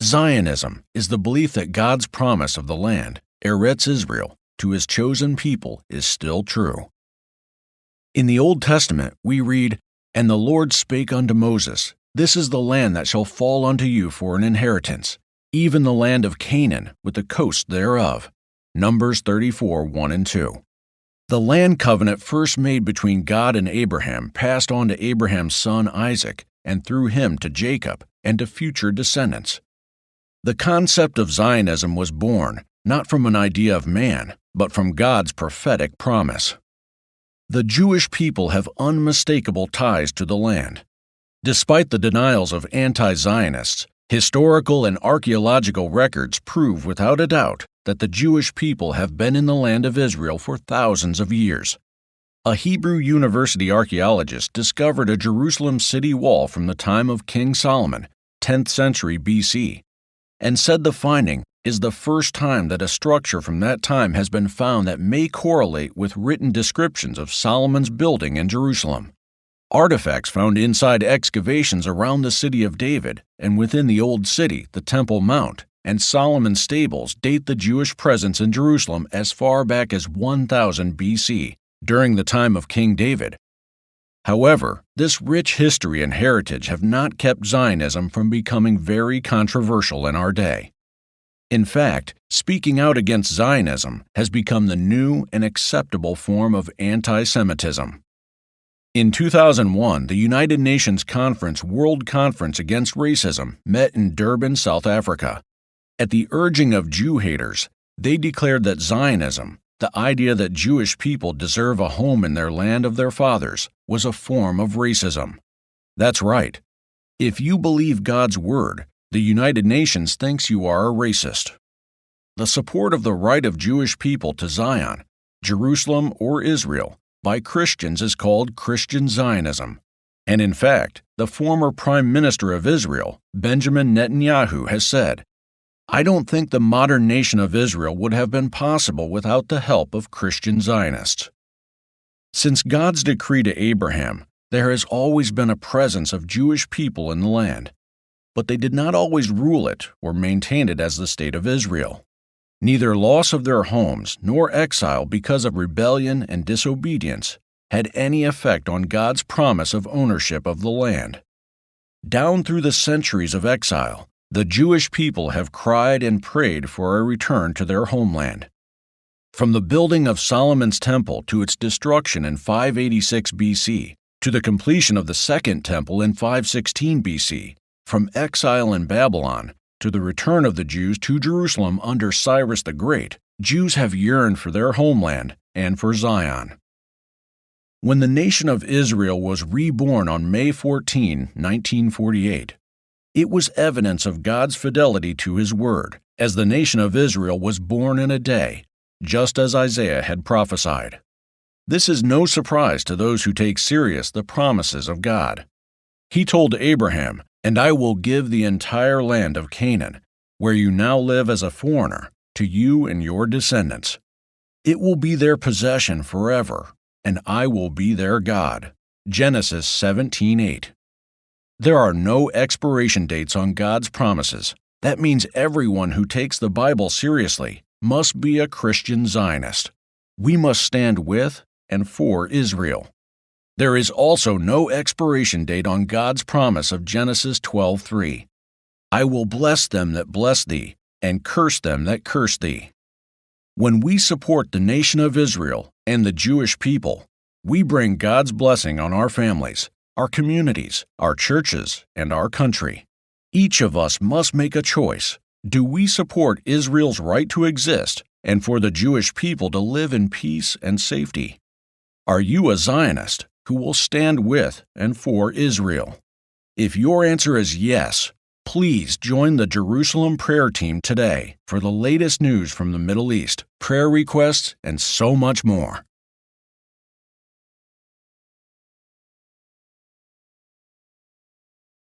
Zionism is the belief that God's promise of the land, Eretz Israel, to his chosen people is still true. In the Old Testament, we read, "And the Lord spake unto Moses, This is the land that shall fall unto you for an inheritance, even the land of Canaan with the coast thereof." Numbers 34, 1 and 2. The land covenant first made between God and Abraham passed on to Abraham's son Isaac, and through him to Jacob and to future descendants. The concept of Zionism was born not from an idea of man, but from God's prophetic promise. The Jewish people have unmistakable ties to the land. Despite the denials of anti-Zionists, historical and archaeological records prove without a doubt that the Jewish people have been in the land of Israel for thousands of years. A Hebrew University archaeologist discovered a Jerusalem city wall from the time of King Solomon, 10th century BC, and said the finding is the first time that a structure from that time has been found that may correlate with written descriptions of Solomon's building in Jerusalem. Artifacts found inside excavations around the city of David and within the Old City, the Temple Mount, and Solomon's stables date the Jewish presence in Jerusalem as far back as 1000 BC, during the time of King David. However, this rich history and heritage have not kept Zionism from becoming very controversial in our day. In fact, speaking out against Zionism has become the new and acceptable form of anti-Semitism. In 2001, the United Nations Conference World Conference Against Racism met in Durban, South Africa. At the urging of Jew haters, they declared that Zionism, the idea that Jewish people deserve a home in their land of their fathers, was a form of racism. That's right. If you believe God's word, the United Nations thinks you are a racist. The support of the right of Jewish people to Zion, Jerusalem, or Israel by Christians is called Christian Zionism. And in fact, the former Prime Minister of Israel, Benjamin Netanyahu, has said, "I don't think the modern nation of Israel would have been possible without the help of Christian Zionists." Since God's decree to Abraham, there has always been a presence of Jewish people in the land, but they did not always rule it or maintain it as the state of Israel. Neither loss of their homes nor exile because of rebellion and disobedience had any effect on God's promise of ownership of the land. Down through the centuries of exile, the Jewish people have cried and prayed for a return to their homeland. From the building of Solomon's temple to its destruction in 586 BC, to the completion of the Second Temple in 516 BC, from exile in Babylon to the return of the Jews to Jerusalem under Cyrus the Great, Jews have yearned for their homeland and for Zion. When the nation of Israel was reborn on May 14, 1948, it was evidence of God's fidelity to His word, as the nation of Israel was born in a day, just as Isaiah had prophesied. This is no surprise to those who take serious the promises of God. He told Abraham, "And I will give the entire land of Canaan, where you now live as a foreigner, to you and your descendants. It will be their possession forever, and I will be their God." Genesis 17:8. There are no expiration dates on God's promises. That means everyone who takes the Bible seriously must be a Christian Zionist. We must stand with and for Israel. There is also no expiration date on God's promise of Genesis 12:3. "I will bless them that bless thee, and curse them that curse thee." When we support the nation of Israel and the Jewish people, we bring God's blessing on our families, our communities, our churches, and our country. Each of us must make a choice. Do we support Israel's right to exist and for the Jewish people to live in peace and safety? Are you a Zionist who will stand with and for Israel? If your answer is yes, please join the Jerusalem prayer team today for the latest news from the Middle East, prayer requests, and so much more.